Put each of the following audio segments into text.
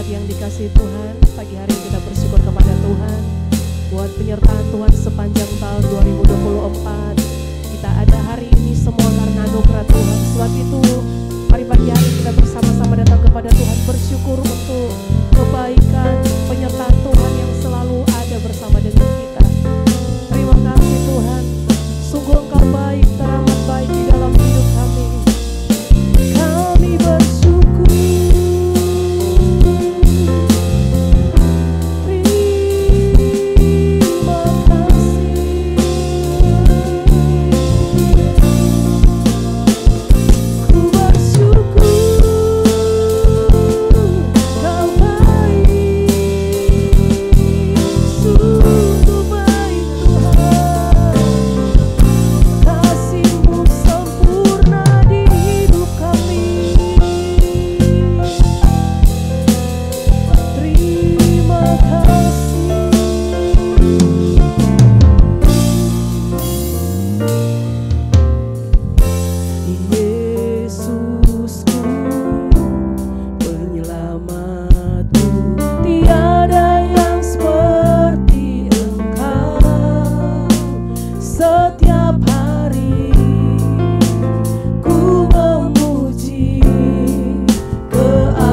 yang dikasihi Tuhan, pagi hari ini kita bersyukur kepada Tuhan buat penyertaan Tuhan sepanjang tahun 2024. Kita ada hari ini semua karena anugerah Tuhan. Sebab itu, mari pagi hari kita bersama-sama datang kepada Tuhan, bersyukur untuk kebaikan penyertaan Tuhan yang selalu ada bersama dengan kita. Terima kasih Tuhan, sungguh Engkau baik, teramat baik di dalam hidup kami. Kami bersyukur. Keajaiban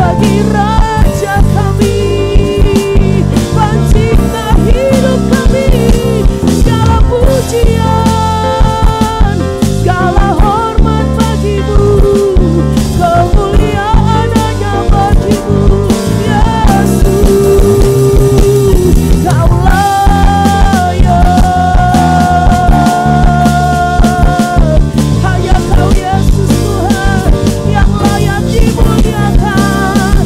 bagi Raja kami, pencipta hidup kami. Segala pujian, segala hormat bagimu, kemuliaan hanya bagimu, Yesus. Kau layak, hanya Kau Yesus Tuhan yang layak dimuliakan.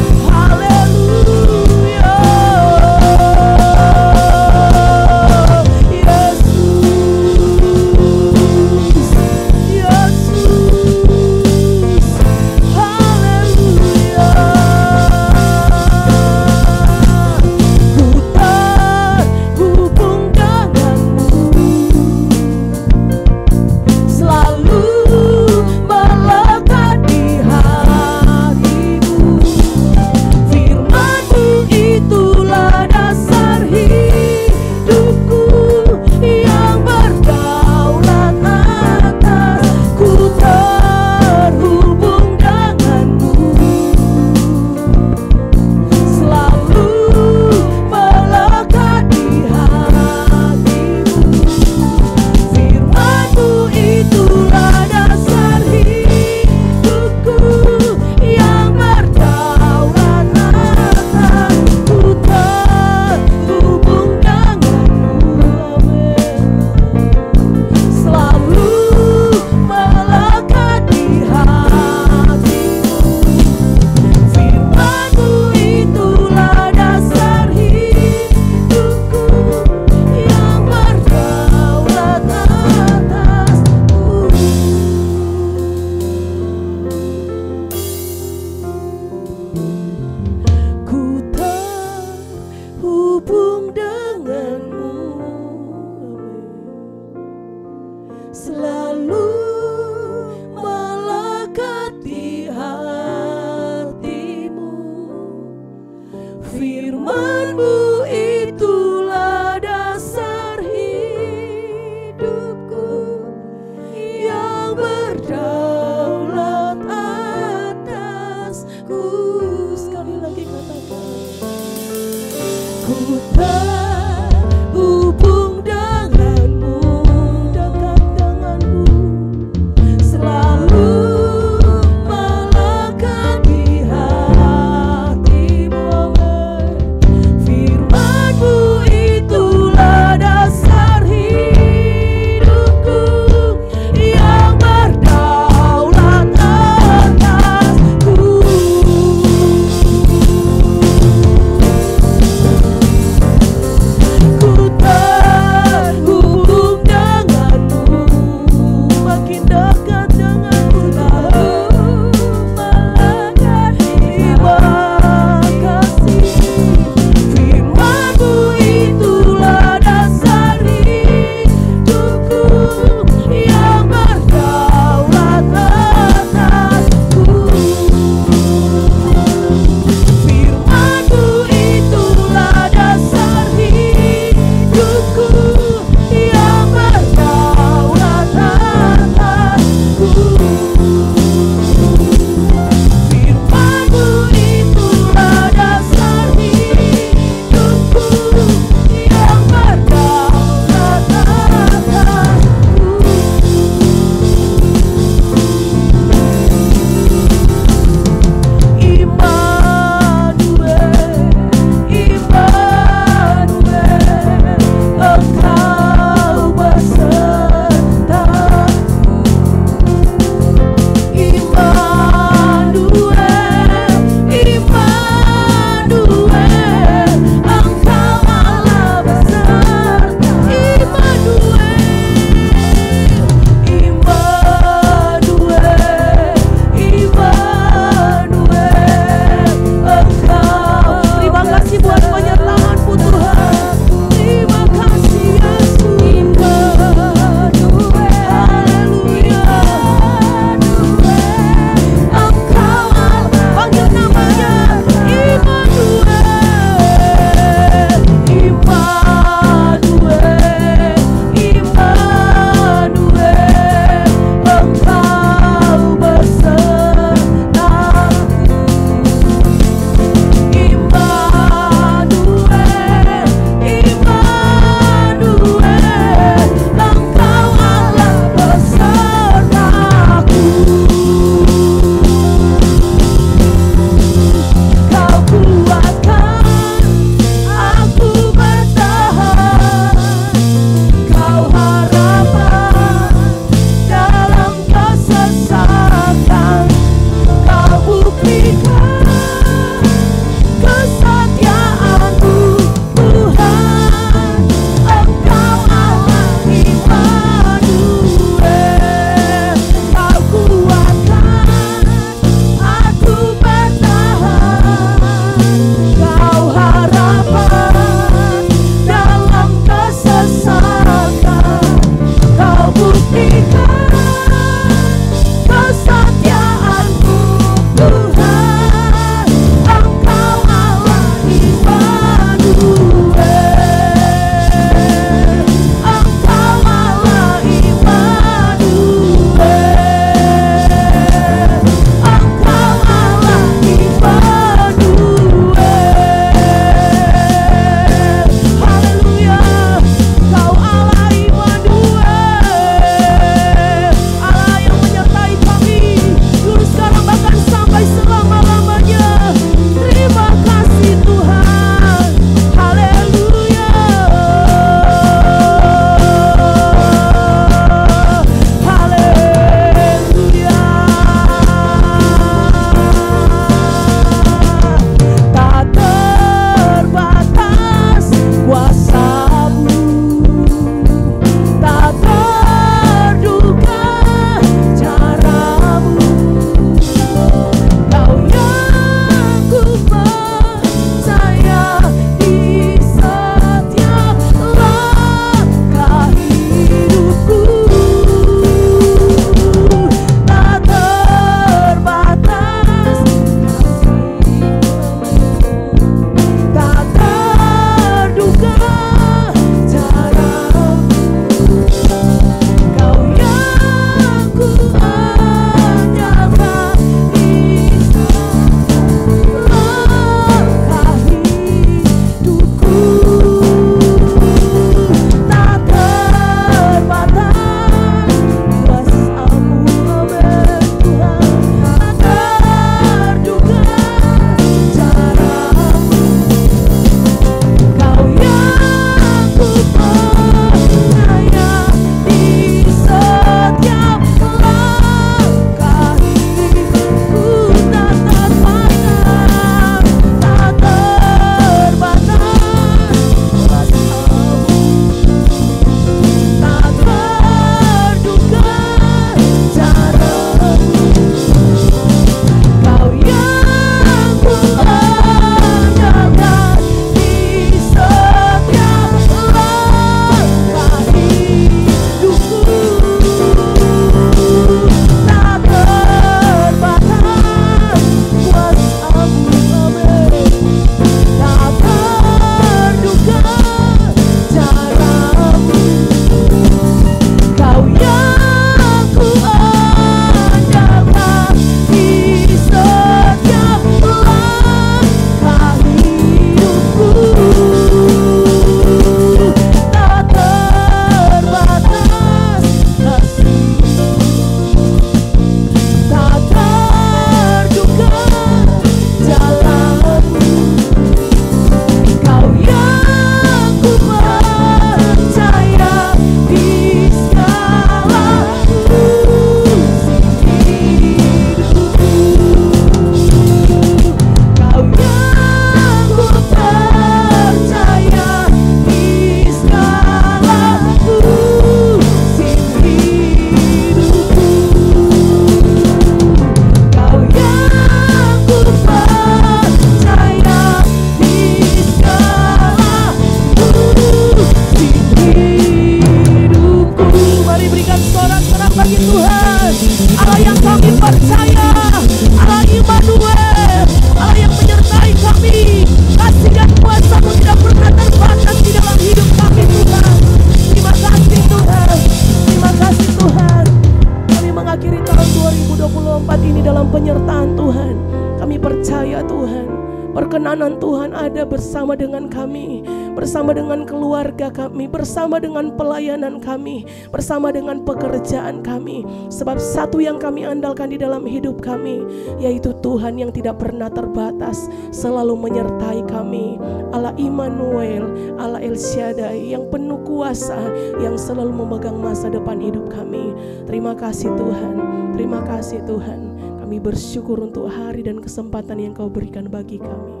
kanan Tuhan ada bersama dengan kami, bersama dengan keluarga kami, bersama dengan pelayanan kami, bersama dengan pekerjaan kami. Sebab satu yang kami andalkan di dalam hidup kami, yaitu Tuhan yang tidak pernah terbatas, selalu menyertai kami. Allah Immanuel, Allah El Shaddai yang penuh kuasa, yang selalu memegang masa depan hidup kami. Terima kasih Tuhan, terima kasih Tuhan. Kami bersyukur untuk hari dan kesempatan yang Kau berikan bagi kami.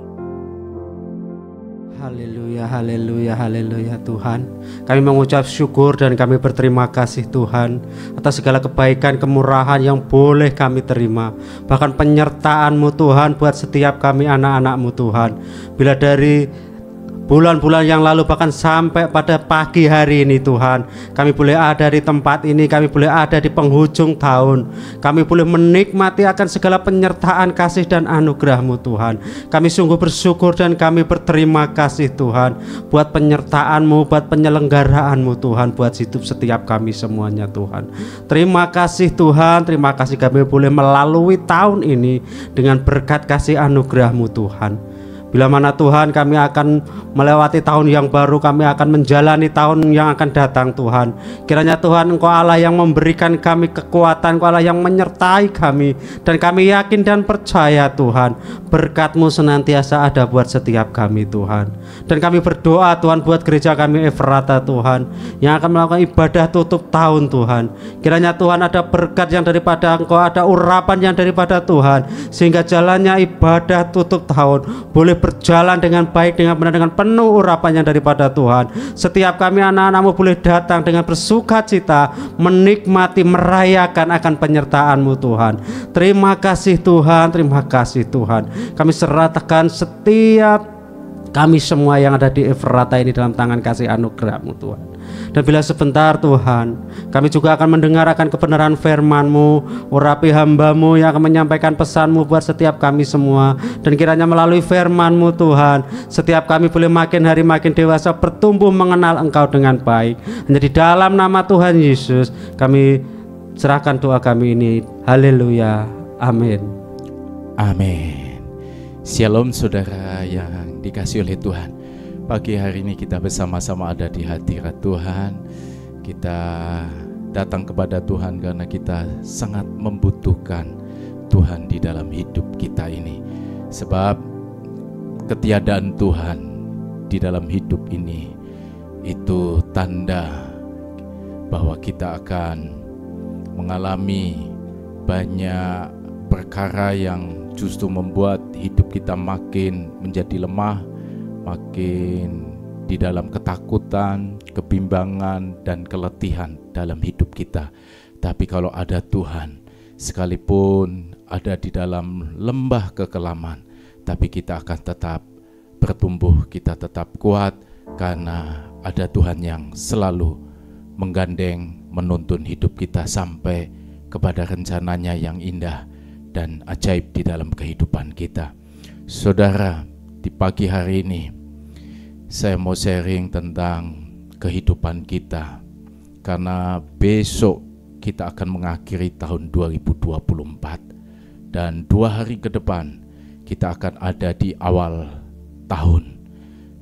Haleluya, haleluya, haleluya Tuhan. Kami mengucap syukur dan kami berterima kasih Tuhan atas segala kebaikan, kemurahan yang boleh kami terima. Bahkan penyertaan-Mu Tuhan buat setiap kami anak-anak-Mu Tuhan. Bila dari bulan-bulan yang lalu bahkan sampai pada pagi hari ini Tuhan, kami boleh ada di tempat ini, kami boleh ada di penghujung tahun, kami boleh menikmati akan segala penyertaan kasih dan anugerah-Mu Tuhan. Kami sungguh bersyukur dan kami berterima kasih Tuhan buat penyertaan-Mu, buat penyelenggaraan-Mu Tuhan, buat hidup setiap kami semuanya Tuhan. Terima kasih Tuhan, terima kasih kami boleh melalui tahun ini dengan berkat kasih anugerah-Mu Tuhan. Bila mana Tuhan kami akan melewati tahun yang baru, kami akan menjalani tahun yang akan datang Tuhan. Kiranya Tuhan Engkau Allah yang memberikan kami kekuatan, Engkau Allah yang menyertai kami. Dan kami yakin dan percaya Tuhan, berkat-Mu senantiasa ada buat setiap kami Tuhan. Dan kami berdoa Tuhan buat gereja kami Efrata Tuhan, yang akan melakukan ibadah tutup tahun Tuhan. Kiranya Tuhan ada berkat yang daripada Engkau, ada urapan yang daripada Tuhan, sehingga jalannya ibadah tutup tahun boleh berjalan dengan baik, dengan benar, dengan penuh urapan yang daripada Tuhan. Setiap kami anak-anak-Mu boleh datang dengan bersukacita, menikmati, merayakan akan penyertaan-Mu Tuhan. Terima kasih Tuhan, terima kasih Tuhan. Kami serahkan setiap kami semua yang ada di Efrata ini dalam tangan kasih anugerah-Mu Tuhan. Dan bila sebentar Tuhan, kami juga akan mendengarkan kebenaran firman-Mu, urapi hamba-Mu yang akan menyampaikan pesan-Mu buat setiap kami semua. Dan kiranya melalui firman-Mu Tuhan, setiap kami boleh makin hari makin dewasa, bertumbuh mengenal Engkau dengan baik. Hanya di dalam nama Tuhan Yesus kami serahkan doa kami ini. Haleluya, amin. Amin. Shalom saudara yang dikasihi oleh Tuhan. Pagi hari ini kita bersama-sama ada di hadirat Tuhan. Kita datang kepada Tuhan karena kita sangat membutuhkan Tuhan di dalam hidup kita ini. Sebab ketiadaan Tuhan di dalam hidup ini itu tanda bahwa kita akan mengalami banyak perkara yang justru membuat hidup kita makin menjadi lemah, makin di dalam ketakutan, kebimbangan, dan keletihan dalam hidup kita. Tapi kalau ada Tuhan, sekalipun ada di dalam lembah kekelaman, tapi kita akan tetap bertumbuh, kita tetap kuat, karena ada Tuhan yang selalu menggandeng, menuntun hidup kita sampai kepada rencananya yang indah dan ajaib di dalam kehidupan kita. Saudara, di pagi hari ini saya mau sharing tentang kehidupan kita, karena besok kita akan mengakhiri tahun 2024 dan 2 hari ke depan kita akan ada di awal tahun.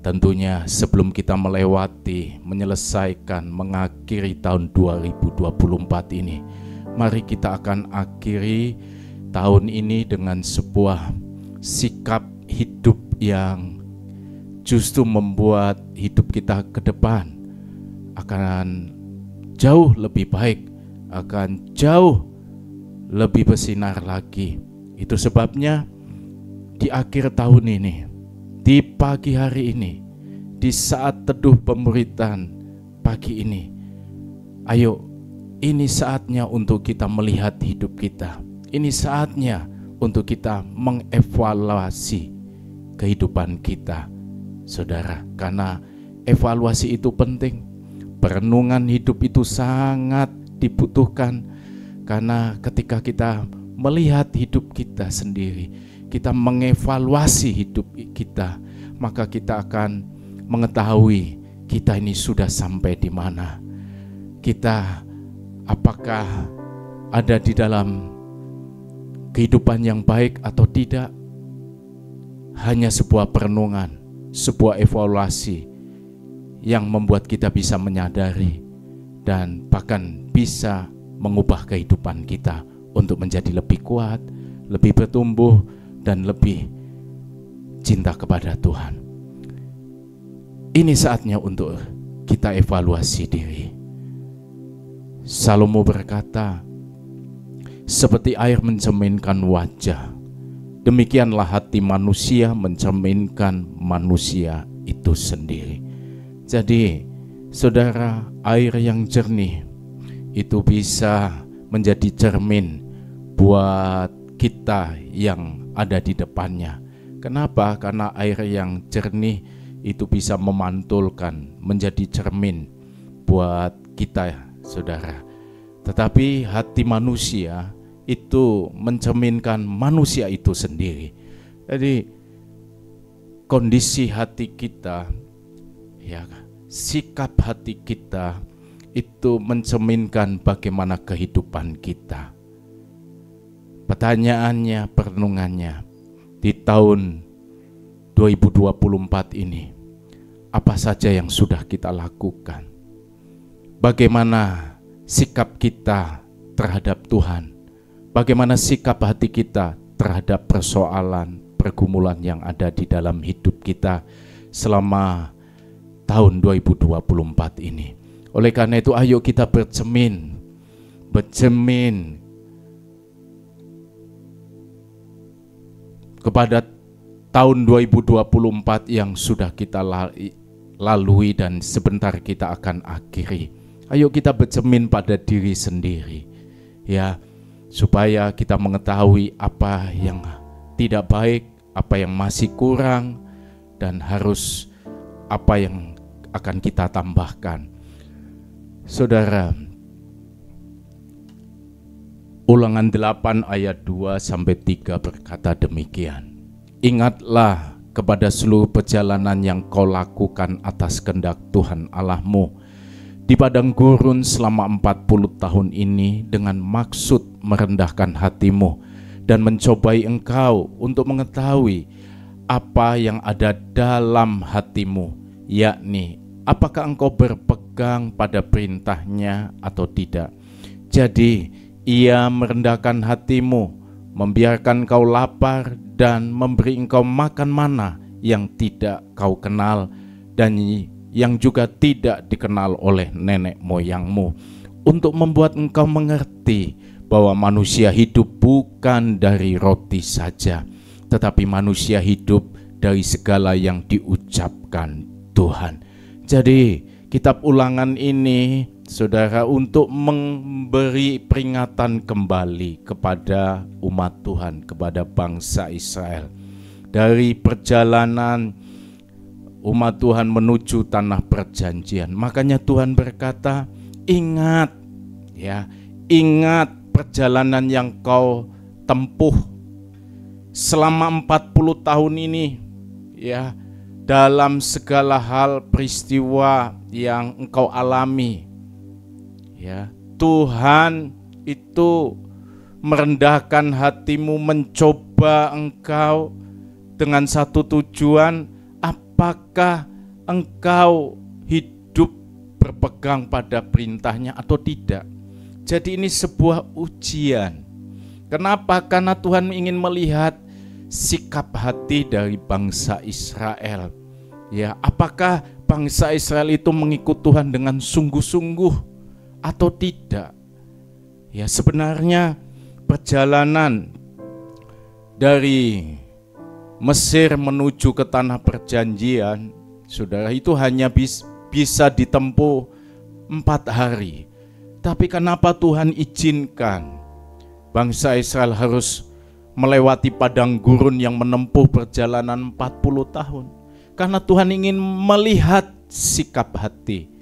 Tentunya sebelum kita menyelesaikan, mengakhiri tahun 2024 ini, mari kita akan akhiri tahun ini dengan sebuah sikap hidup yang justru membuat hidup kita ke depan akan jauh lebih baik, akan jauh lebih bersinar lagi. Itu sebabnya di akhir tahun ini, di pagi hari ini, di saat teduh pemberitaan pagi ini, ayo, ini saatnya untuk kita melihat hidup kita. Ini saatnya untuk kita mengevaluasi kehidupan kita, saudara. Karena evaluasi itu penting. Perenungan hidup itu sangat dibutuhkan. Karena ketika kita melihat hidup kita sendiri, kita mengevaluasi hidup kita, maka kita akan mengetahui kita ini sudah sampai di mana. Kita apakah ada di dalam kehidupan yang baik atau tidak. hanya sebuah perenungan, sebuah evaluasi yang membuat kita bisa menyadari dan bahkan bisa mengubah kehidupan kita untuk menjadi lebih kuat, lebih bertumbuh, dan lebih cinta kepada Tuhan. Ini saatnya untuk kita evaluasi diri. Salomo berkata, seperti air mencerminkan wajah, demikianlah hati manusia mencerminkan manusia itu sendiri. Jadi, saudara, air yang jernih itu bisa menjadi cermin buat kita yang ada di depannya. Kenapa? Karena air yang jernih itu bisa memantulkan, menjadi cermin buat kita, saudara. Tetapi hati manusia itu mencerminkan manusia itu sendiri. Jadi kondisi hati kita, ya, sikap hati kita itu mencerminkan bagaimana kehidupan kita. Pertanyaannya, perenungannya di tahun 2024 ini, apa saja yang sudah kita lakukan? Bagaimana sikap kita terhadap Tuhan? Bagaimana sikap hati kita terhadap persoalan, pergumulan yang ada di dalam hidup kita selama tahun 2024 ini? Oleh karena itu, ayo kita bercermin kepada tahun 2024 yang sudah kita lalui dan sebentar kita akan akhiri. Ayo kita bercermin pada diri sendiri, ya, supaya kita mengetahui apa yang tidak baik, apa yang masih kurang, dan harus apa yang akan kita tambahkan. Saudara, Ulangan 8 ayat 2-3 berkata demikian. Ingatlah kepada seluruh perjalanan yang kau lakukan atas kehendak Tuhan Allahmu di padang gurun selama 40 tahun ini dengan maksud merendahkan hatimu dan mencobai engkau untuk mengetahui apa yang ada dalam hatimu, yakni apakah engkau berpegang pada perintahnya atau tidak. Jadi ia merendahkan hatimu, membiarkan kau lapar dan memberi engkau makan mana yang tidak kau kenal dan yang juga tidak dikenal oleh nenek moyangmu, untuk membuat engkau mengerti bahwa manusia hidup bukan dari roti saja, tetapi manusia hidup dari segala yang diucapkan Tuhan. Jadi kitab Ulangan ini, saudara, untuk memberi peringatan kembali kepada umat Tuhan, kepada bangsa Israel dari perjalanan umat Tuhan menuju tanah perjanjian. Makanya Tuhan berkata, ingat, ya, ingat perjalanan yang kau tempuh selama 40 tahun ini, ya, dalam segala hal peristiwa yang engkau alami, ya. Tuhan itu merendahkan hatimu, mencoba engkau dengan satu tujuan, apakah engkau hidup berpegang pada perintahnya atau tidak. Jadi ini sebuah ujian. Kenapa? Karena Tuhan ingin melihat sikap hati dari bangsa Israel. Ya, apakah bangsa Israel itu mengikut Tuhan dengan sungguh-sungguh atau tidak? Ya, sebenarnya perjalanan dari Mesir menuju ke tanah perjanjian, saudara, itu hanya bisa ditempuh 4 hari. Tapi kenapa Tuhan izinkan bangsa Israel harus melewati padang gurun yang menempuh perjalanan 40 tahun? Karena Tuhan ingin melihat sikap hati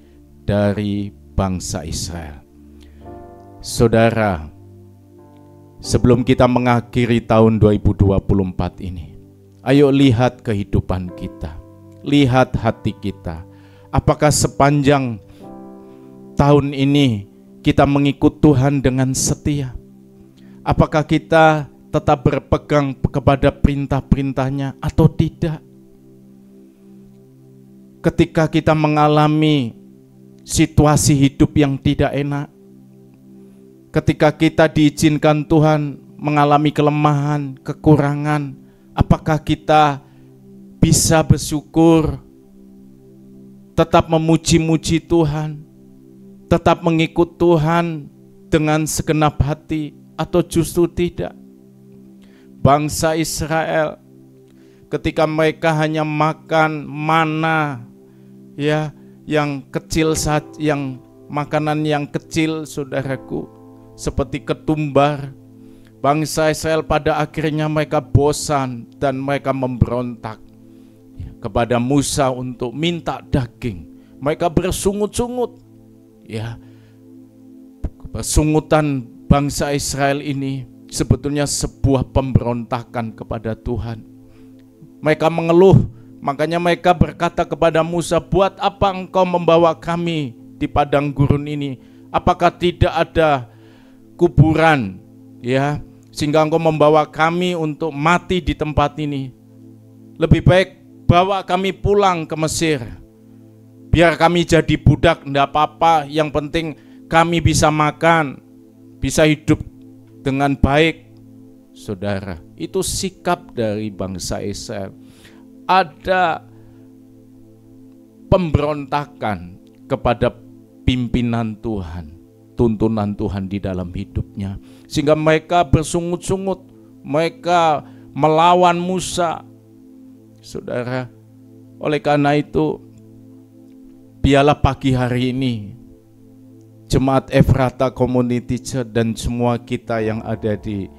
dari bangsa Israel. Saudara, sebelum kita mengakhiri tahun 2024 ini, ayo lihat kehidupan kita, lihat hati kita. Apakah sepanjang tahun ini kita mengikut Tuhan dengan setia? Apakah kita tetap berpegang kepada perintah-perintahnya atau tidak. Ketika kita mengalami situasi hidup yang tidak enak, ketika kita diizinkan Tuhan mengalami kelemahan, kekurangan, apakah kita bisa bersyukur, tetap memuji-muji Tuhan, tetap mengikut Tuhan dengan segenap hati, atau justru tidak? Bangsa Israel ketika mereka hanya makan mana, ya, yang kecil saja, yang makanan yang kecil, saudaraku, seperti ketumbar, bangsa Israel pada akhirnya mereka bosan dan mereka memberontak kepada Musa untuk minta daging. Mereka bersungut-sungut, ya. Persungutan bangsa Israel ini sebetulnya sebuah pemberontakan kepada Tuhan. Mereka mengeluh, makanya mereka berkata kepada Musa, "Buat apa engkau membawa kami di padang gurun ini? Apakah tidak ada kuburan, ya, sehingga engkau membawa kami untuk mati di tempat ini? Lebih baik bawa kami pulang ke Mesir. Biar kami jadi budak, enggak apa-apa, yang penting kami bisa makan, bisa hidup dengan baik." Saudara, itu sikap dari bangsa Israel. Ada pemberontakan kepada pimpinan Tuhan, tuntunan Tuhan di dalam hidupnya, sehingga mereka bersungut-sungut, mereka melawan Musa. Saudara, oleh karena itu, biarlah pagi hari ini Jemaat Efrata Community Church dan semua kita yang ada di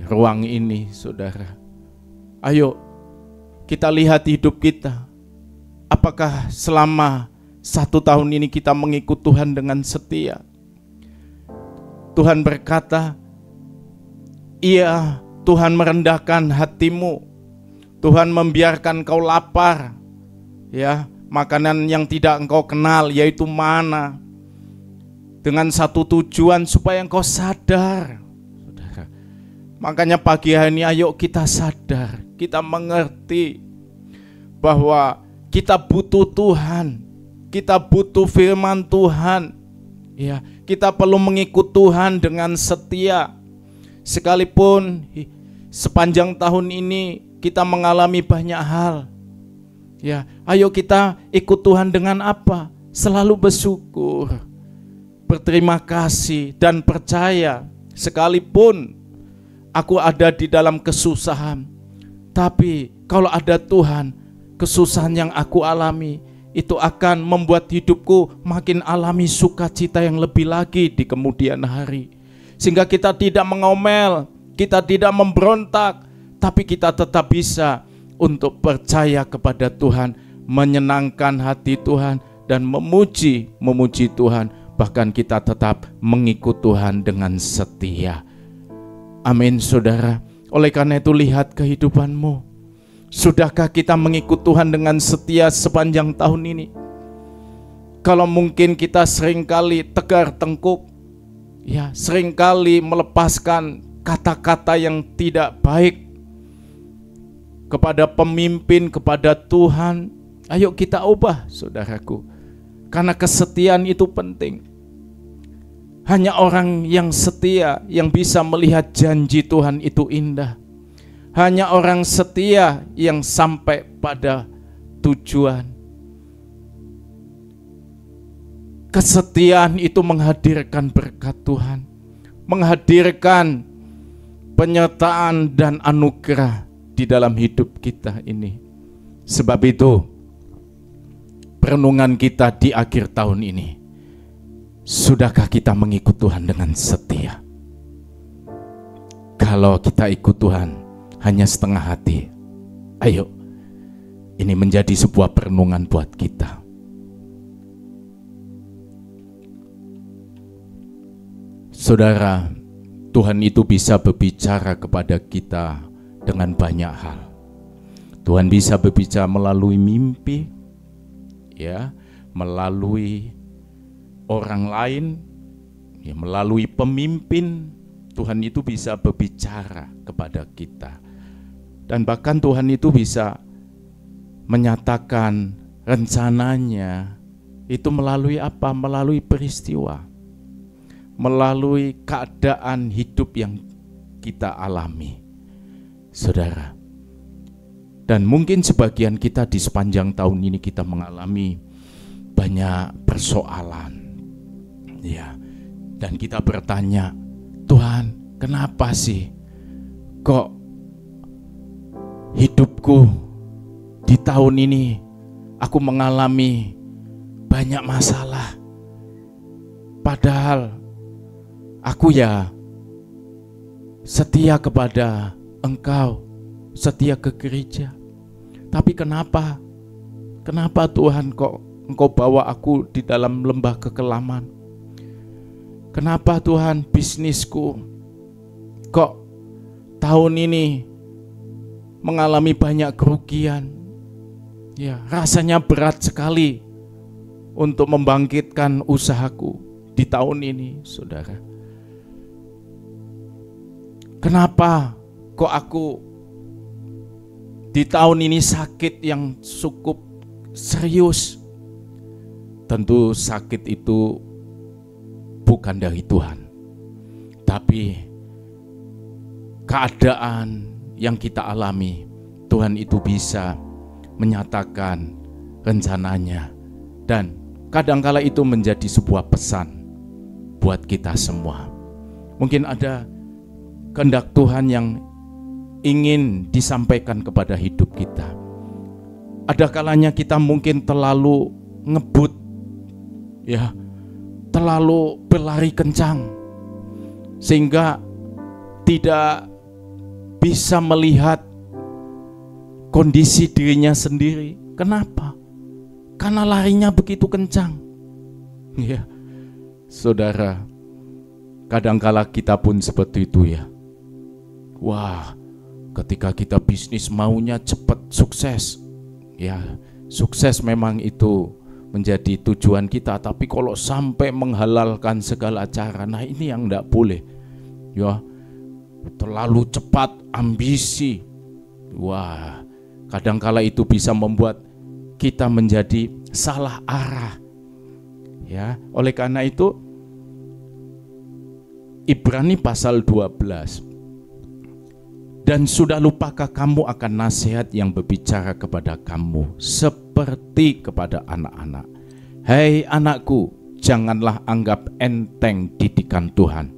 ruang ini, saudara, ayo kita lihat hidup kita. Apakah selama 1 tahun ini kita mengikut Tuhan dengan setia? Tuhan berkata, iya, Tuhan merendahkan hatimu, Tuhan membiarkan kau lapar, ya, makanan yang tidak engkau kenal, yaitu mana, dengan satu tujuan supaya engkau sadar. Saudara, makanya pagi hari ini ayo kita sadar, kita mengerti bahwa kita butuh Tuhan, kita butuh firman Tuhan, ya, kita perlu mengikut Tuhan dengan setia. Sekalipun sepanjang tahun ini kita mengalami banyak hal, ya, ayo kita ikut Tuhan dengan apa? Selalu bersyukur, berterima kasih, dan percaya sekalipun aku ada di dalam kesusahan, tapi kalau ada Tuhan, kesusahan yang aku alami itu akan membuat hidupku makin alami sukacita yang lebih lagi di kemudian hari. Sehingga kita tidak mengomel, kita tidak memberontak, tapi kita tetap bisa untuk percaya kepada Tuhan, menyenangkan hati Tuhan, dan memuji Tuhan. Bahkan kita tetap mengikut Tuhan dengan setia. Amin, saudara. Oleh karena itu, lihat kehidupanmu. Sudahkah kita mengikut Tuhan dengan setia sepanjang tahun ini? Kalau mungkin kita seringkali tegar tengkuk, ya, seringkali melepaskan kata-kata yang tidak baik kepada pemimpin, kepada Tuhan, ayo kita ubah, saudaraku. Karena kesetiaan itu penting. Hanya orang yang setia yang bisa melihat janji Tuhan itu indah. Hanya orang setia yang sampai pada tujuan. Kesetiaan itu menghadirkan berkat Tuhan, menghadirkan penyertaan dan anugerah di dalam hidup kita ini. Sebab itu, perenungan kita di akhir tahun ini, sudahkah kita mengikut Tuhan dengan setia? Kalau kita ikut Tuhan hanya setengah hati, ayo, ini menjadi sebuah perenungan buat kita. Saudara, Tuhan itu bisa berbicara kepada kita dengan banyak hal. Tuhan bisa berbicara melalui mimpi, ya, melalui orang lain, ya, melalui pemimpin, Tuhan itu bisa berbicara kepada kita. Dan bahkan Tuhan itu bisa menyatakan rencananya itu melalui apa? Melalui peristiwa, melalui keadaan hidup yang kita alami, saudara. Dan mungkin sebagian kita di sepanjang tahun ini kita mengalami banyak persoalan, ya. Dan kita bertanya, Tuhan, kenapa sih kok hidupku di tahun ini aku mengalami banyak masalah? Padahal aku ya setia kepada Engkau, setia ke gereja. Tapi kenapa Tuhan kok Engkau bawa aku di dalam lembah kekelaman? Kenapa Tuhan bisnisku kok tahun ini mengalami banyak kerugian? Ya, rasanya berat sekali untuk membangkitkan usahaku di tahun ini, saudara. Kenapa kok aku di tahun ini sakit yang cukup serius? Tentu sakit itu bukan dari Tuhan, tapi keadaan yang kita alami, Tuhan itu bisa menyatakan rencananya. Dan kadangkala itu menjadi sebuah pesan buat kita semua. Mungkin ada kehendak Tuhan yang ingin disampaikan kepada hidup kita. Ada kalanya kita mungkin terlalu ngebut, ya, terlalu berlari kencang, sehingga tidak bisa melihat kondisi dirinya sendiri. Kenapa? Karena larinya begitu kencang. Ya, saudara, kadangkala kita pun seperti itu, ya. Wah, ketika kita bisnis maunya cepat sukses, ya, sukses memang itu menjadi tujuan kita. Tapi kalau sampai menghalalkan segala cara, nah ini yang tidak boleh, ya. Terlalu cepat ambisi, wah, kadangkala itu bisa membuat kita menjadi salah arah, ya. Oleh karena itu Ibrani pasal 12, dan sudah lupakah kamu akan nasihat yang berbicara kepada kamu seperti kepada anak-anak? Hei anakku, janganlah anggap enteng didikan Tuhan,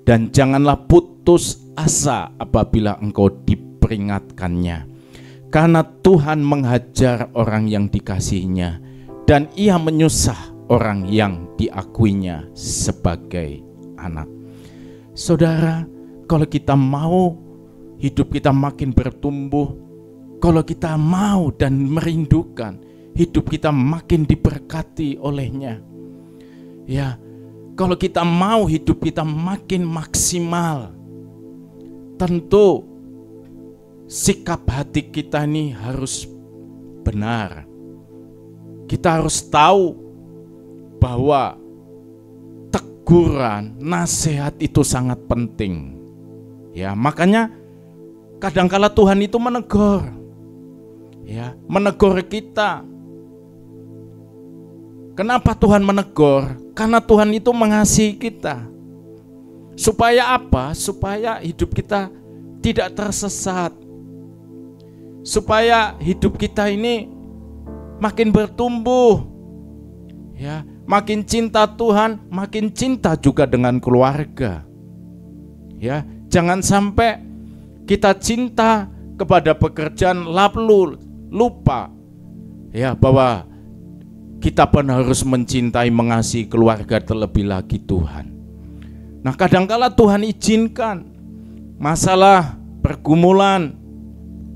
dan janganlah putus asa apabila engkau diperingatkannya. Karena Tuhan menghajar orang yang dikasihinya, dan Ia menyusah orang yang diakuinya sebagai anak. Saudara, kalau kita mau hidup kita makin bertumbuh, kalau kita mau dan merindukan hidup kita makin diberkati olehnya, ya, kalau kita mau hidup kita makin maksimal, tentu sikap hati kita ini harus benar. Kita harus tahu bahwa teguran, nasihat itu sangat penting, ya. Makanya kadangkala Tuhan itu menegur, ya, menegur kita. Kenapa Tuhan menegur? Karena Tuhan itu mengasihi kita. Supaya apa? Supaya hidup kita tidak tersesat. Supaya hidup kita ini makin bertumbuh, ya, makin cinta Tuhan, makin cinta juga dengan keluarga. Ya, jangan sampai kita cinta kepada pekerjaan lalu lupa, ya, bahwa kita pun harus mencintai, mengasihi keluarga, terlebih lagi Tuhan. Nah, kadangkala Tuhan izinkan masalah pergumulan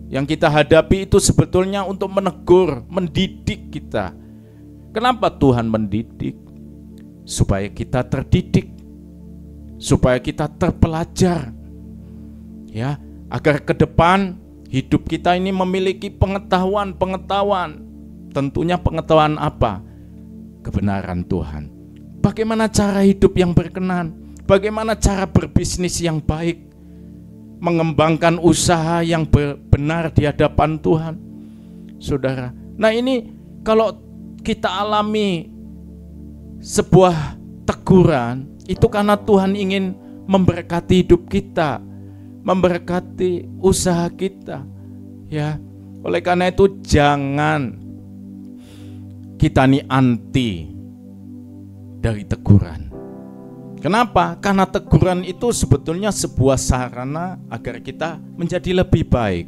yang kita hadapi itu sebetulnya untuk menegur, mendidik kita. Kenapa Tuhan mendidik? Supaya kita terdidik, supaya kita terpelajar, ya, agar ke depan hidup kita ini memiliki pengetahuan. Tentunya pengetahuan apa? Kebenaran Tuhan. Bagaimana cara hidup yang berkenan? bagaimana cara berbisnis yang baik, mengembangkan usaha yang benar di hadapan Tuhan, saudara. Nah ini kalau kita alami sebuah teguran, itu karena Tuhan ingin memberkati hidup kita, memberkati usaha kita, ya. Oleh karena itu jangan kita nih anti dari teguran. Kenapa? Karena teguran itu sebetulnya sebuah sarana agar kita menjadi lebih baik,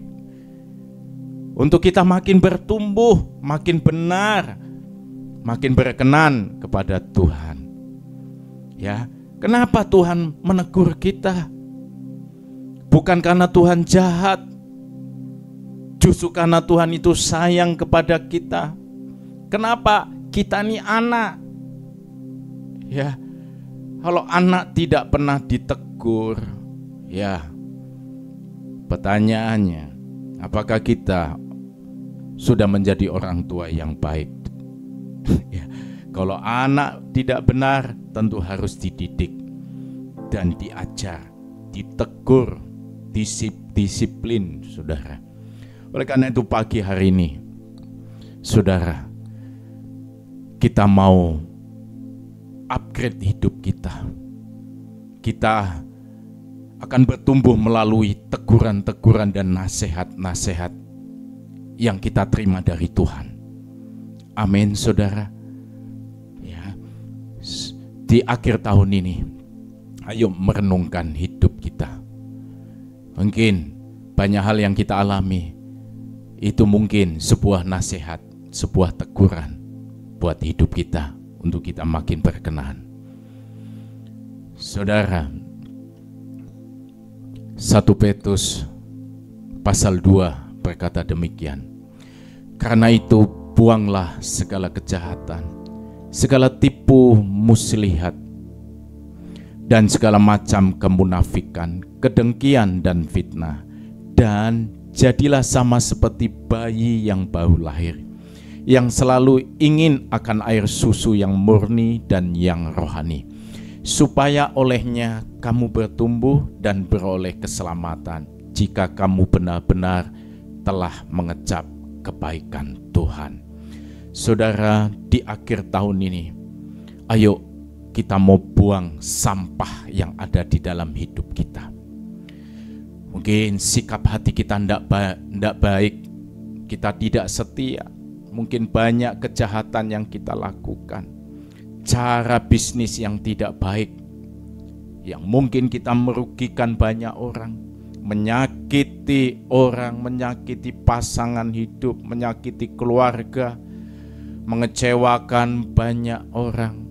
untuk kita makin bertumbuh, makin benar, makin berkenan kepada Tuhan. Ya, kenapa Tuhan menegur kita? Bukan karena Tuhan jahat, justru karena Tuhan itu sayang kepada kita. Kenapa? Kita ini anak. Ya, kalau anak tidak pernah ditegur, ya, pertanyaannya, apakah kita sudah menjadi orang tua yang baik? Ya, kalau anak tidak benar, tentu harus dididik dan diajar, ditegur, disiplin, saudara. Oleh karena itu pagi hari ini, saudara, kita mau upgrade hidup kita. Kita akan bertumbuh melalui teguran-teguran dan nasihat-nasihat yang kita terima dari Tuhan. Amin, saudara. Ya, di akhir tahun ini, ayo merenungkan hidup kita. Mungkin banyak hal yang kita alami, itu mungkin sebuah nasihat, sebuah teguran buat hidup kita, untuk kita makin berkenan. Saudara, 1 Petrus pasal 2 berkata demikian. Karena itu buanglah segala kejahatan, segala tipu muslihat, dan segala macam kemunafikan, kedengkian dan fitnah, dan jadilah sama seperti bayi yang baru lahir, yang selalu ingin akan air susu yang murni dan yang rohani, supaya olehnya kamu bertumbuh dan beroleh keselamatan, jika kamu benar-benar telah mengecap kebaikan Tuhan. Saudara, di akhir tahun ini, ayo kita mau buang sampah yang ada di dalam hidup kita. Mungkin sikap hati kita tidak baik, kita tidak setia, mungkin banyak kejahatan yang kita lakukan, cara bisnis yang tidak baik, yang mungkin kita merugikan banyak orang, menyakiti orang, menyakiti pasangan hidup, menyakiti keluarga, mengecewakan banyak orang.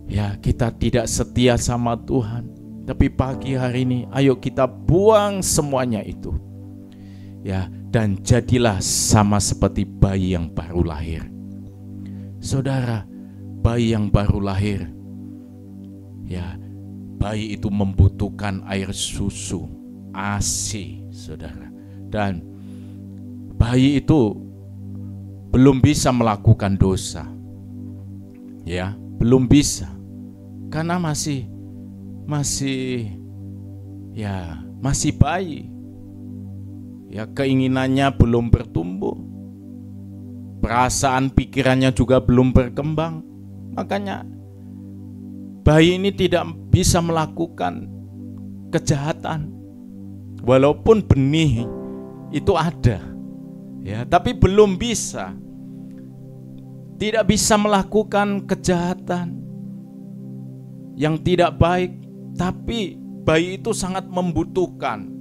Ya, kita tidak setia sama Tuhan. Tapi pagi hari ini, ayo kita buang semuanya itu. Ya, dan jadilah sama seperti bayi yang baru lahir. Saudara, bayi yang baru lahir, ya, bayi itu membutuhkan air susu, ASI, saudara. Dan bayi itu belum bisa melakukan dosa. Ya, belum bisa. Karena masih bayi. Ya, keinginannya belum bertumbuh. Perasaan pikirannya juga belum berkembang. Makanya bayi ini tidak bisa melakukan kejahatan. Walaupun benih itu ada, ya, tapi belum bisa. Tidak bisa melakukan kejahatan yang tidak baik. Tapi bayi itu sangat membutuhkan,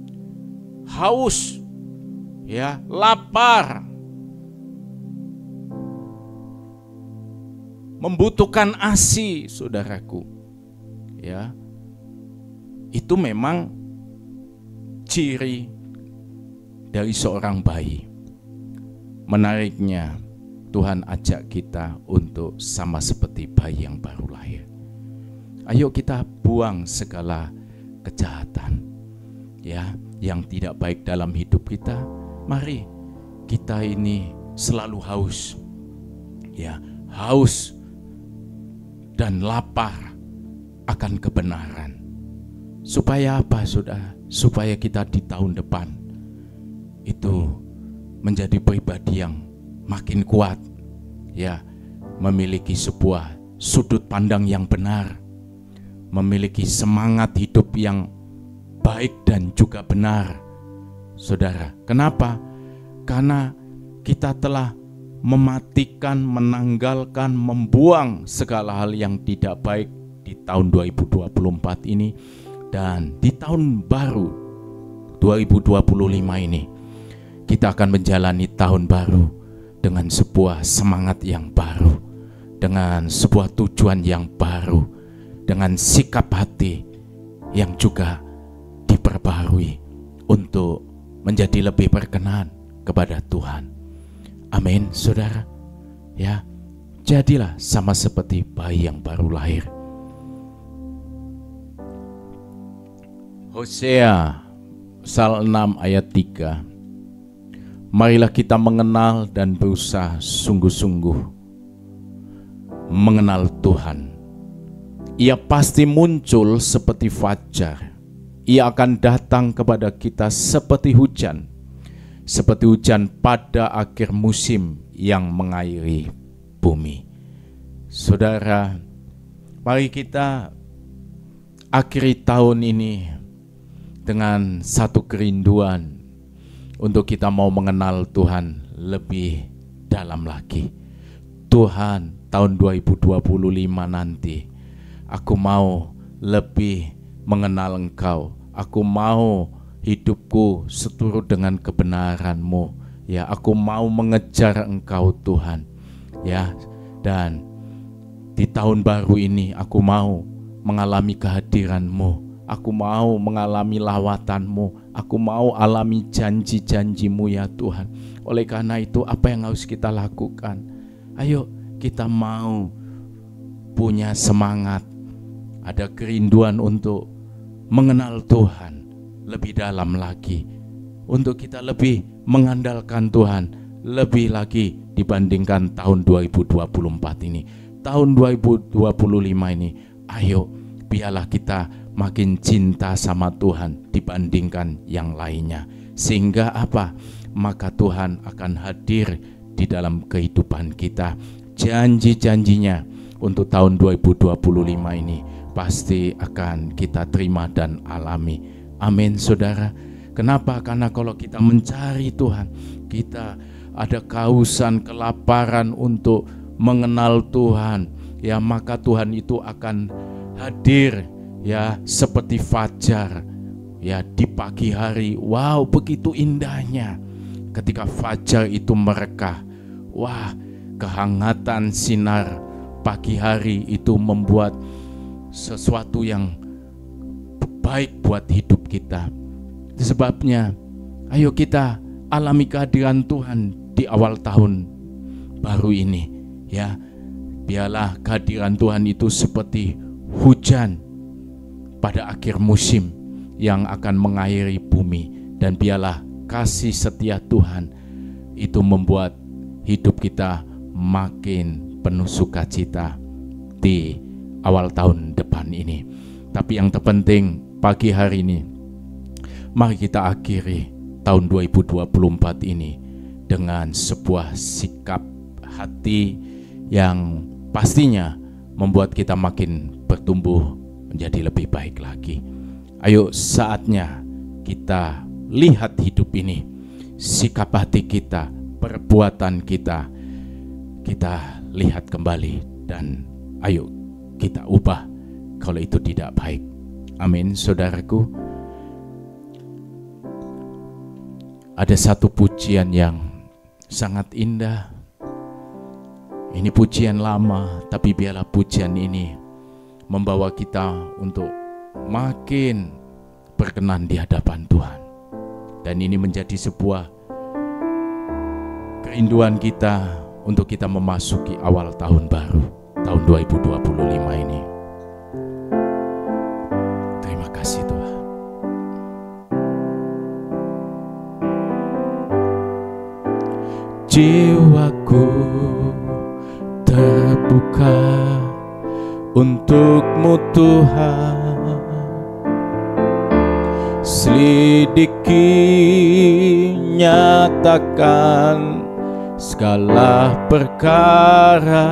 haus, ya, lapar, membutuhkan ASI, saudaraku. Ya, itu memang ciri dari seorang bayi. Menariknya, Tuhan ajak kita untuk sama seperti bayi yang baru lahir. Ayo kita buang segala kejahatan, ya, yang tidak baik dalam hidup kita. Mari kita ini selalu haus, ya, haus dan lapar akan kebenaran. Supaya apa, Saudara? Supaya kita di tahun depan itu menjadi pribadi yang makin kuat, ya, memiliki sebuah sudut pandang yang benar, memiliki semangat hidup yang baik dan juga benar. Saudara, kenapa? Karena kita telah mematikan, menanggalkan, membuang segala hal yang tidak baik di tahun 2024 ini. Dan di tahun baru 2025 ini kita akan menjalani tahun baru dengan sebuah semangat yang baru, dengan sebuah tujuan yang baru, dengan sikap hati yang juga diperbarui untuk menjadi lebih berkenan kepada Tuhan. Amin, Saudara. Ya, jadilah sama seperti bayi yang baru lahir. Hosea pasal 6 ayat 3. Marilah kita mengenal dan berusaha sungguh-sungguh mengenal Tuhan. Ia pasti muncul seperti fajar. Ia akan datang kepada kita seperti hujan pada akhir musim yang mengairi bumi. Saudara, mari kita akhiri tahun ini dengan satu kerinduan untuk kita mau mengenal Tuhan lebih dalam lagi. Tuhan, tahun 2025 nanti aku mau lebih mengenal Engkau. Aku mau hidupku seturut dengan kebenaran-Mu. Ya, aku mau mengejar Engkau, Tuhan. Ya, dan di tahun baru ini aku mau mengalami kehadiran-Mu. Aku mau mengalami lawatan-Mu. Aku mau alami janji-janji-Mu, ya Tuhan. Oleh karena itu, apa yang harus kita lakukan? Ayo kita mau punya semangat, ada kerinduan untuk mengenal Tuhan lebih dalam lagi, untuk kita lebih mengandalkan Tuhan lebih lagi dibandingkan tahun 2024 ini. Tahun 2025 ini, ayo biarlah kita makin cinta sama Tuhan dibandingkan yang lainnya. Sehingga apa? Maka Tuhan akan hadir di dalam kehidupan kita. Janji-janjinya untuk tahun 2025 ini pasti akan kita terima dan alami. Amin, Saudara. Kenapa? Karena kalau kita mencari Tuhan, kita ada kehausan, kelaparan untuk mengenal Tuhan, ya, maka Tuhan itu akan hadir, ya, seperti fajar, ya, di pagi hari. Wow, begitu indahnya ketika fajar itu merekah. Wah, kehangatan sinar pagi hari itu membuat sesuatu yang baik buat hidup kita. Sebabnya, ayo kita alami kehadiran Tuhan di awal tahun baru ini, ya. Biarlah kehadiran Tuhan itu seperti hujan pada akhir musim yang akan mengairi bumi, dan biarlah kasih setia Tuhan itu membuat hidup kita makin penuh sukacita di awal tahun depan ini. Tapi yang terpenting pagi hari ini, mari kita akhiri tahun 2024 ini dengan sebuah sikap hati yang pastinya membuat kita makin bertumbuh menjadi lebih baik lagi. Ayo saatnya kita lihat hidup ini, sikap hati kita, perbuatan kita lihat kembali, dan ayo kita ubah kalau itu tidak baik. Amin, saudaraku. Ada satu pujian yang sangat indah. Ini pujian lama, tapi biarlah pujian ini membawa kita untuk makin berkenan di hadapan Tuhan. Dan ini menjadi sebuah kerinduan kita untuk kita memasuki awal tahun baru, tahun 2025 ini. Terima kasih Tuhan. Jiwaku terbuka untuk-Mu Tuhan. Selidiki, nyatakan segala perkara,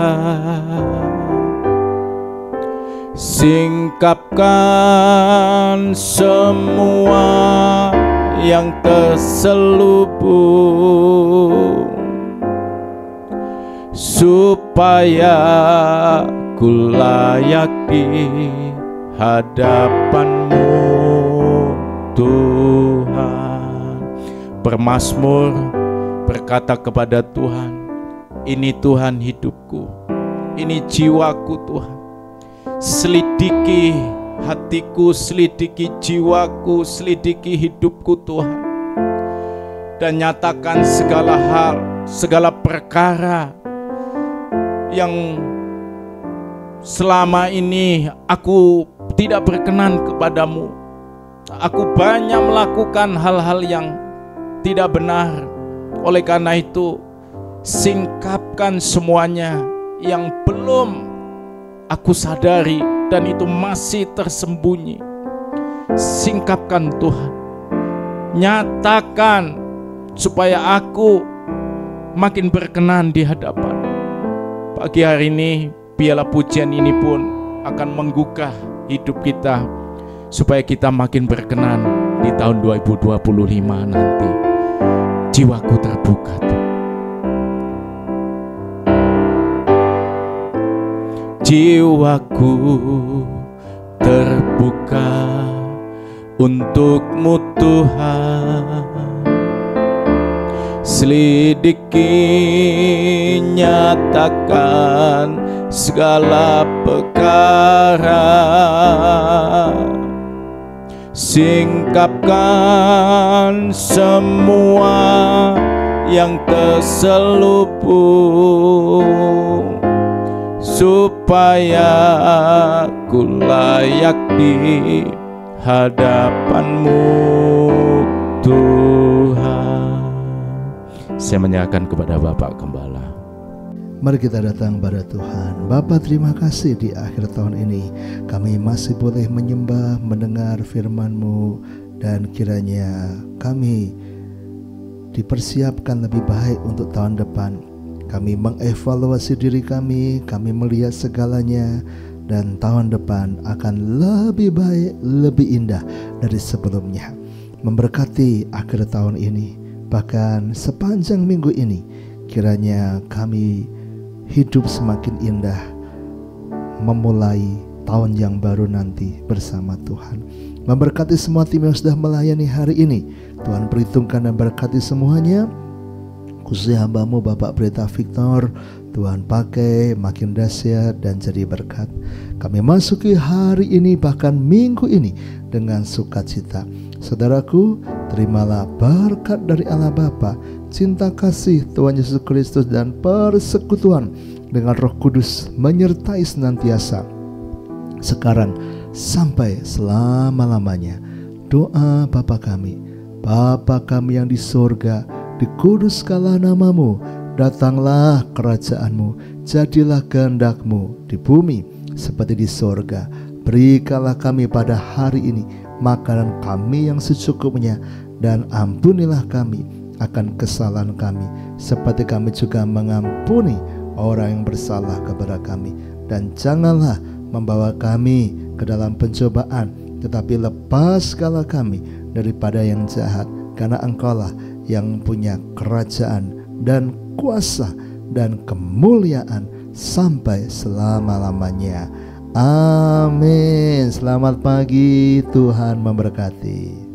singkapkan semua yang terselubung, supaya ku layak di hadapan-Mu Tuhan. Pemazmur berkata kepada Tuhan, ini Tuhan hidupku, ini jiwaku Tuhan. Selidiki hatiku, selidiki jiwaku, selidiki hidupku Tuhan. Dan nyatakan segala hal, segala perkara yang selama ini aku tidak berkenan kepadamu. Aku banyak melakukan hal-hal yang tidak benar. Oleh karena itu, singkapkan semuanya yang belum aku sadari dan itu masih tersembunyi. Singkapkan Tuhan. Nyatakan supaya aku makin berkenan di hadapan. Pagi hari ini, biarlah pujian ini pun akan menggugah hidup kita supaya kita makin berkenan di tahun 2025 nanti. Jiwaku terbuka Tuhan. Jiwaku terbuka untuk-Mu Tuhan. Selidiki, nyatakan segala perkara, singkapkan semua yang terselubung, supaya ku layak di hadapan-Mu Tuhan. Saya menyerahkan kepada Bapak Gembala. Mari kita datang pada Tuhan. Bapa, terima kasih di akhir tahun ini kami masih boleh menyembah, mendengar firman-Mu, dan kiranya kami dipersiapkan lebih baik untuk tahun depan. Kami mengevaluasi diri kami melihat segalanya, dan tahun depan akan lebih baik, lebih indah dari sebelumnya. Memberkati akhir tahun ini, bahkan sepanjang minggu ini, kiranya kami hidup semakin indah, memulai tahun yang baru nanti bersama Tuhan. Memberkati semua tim yang sudah melayani hari ini, Tuhan perhitungkan dan berkati semuanya. Khususnya hamba-Mu Bapak Pendeta Victor, Tuhan pakai makin dahsyat dan jadi berkat. Kami masuki hari ini, bahkan minggu ini, dengan sukacita. Saudaraku, terimalah berkat dari Allah Bapa, cinta kasih Tuhan Yesus Kristus, dan persekutuan dengan Roh Kudus menyertai senantiasa sekarang sampai selama-lamanya. Doa Bapa kami yang di sorga, dikuduskanlah nama-Mu, datanglah kerajaan-Mu, jadilah kehendak-Mu di bumi seperti di sorga. Berikanlah kami pada hari ini makanan kami yang secukupnya, dan ampunilah kami akan kesalahan kami, seperti kami juga mengampuni orang yang bersalah kepada kami. Dan janganlah membawa kami ke dalam pencobaan, tetapi lepaskanlah kami daripada yang jahat, karena Engkau-lah yang punya kerajaan dan kuasa dan kemuliaan sampai selama-lamanya. Amin. Selamat pagi, Tuhan memberkati.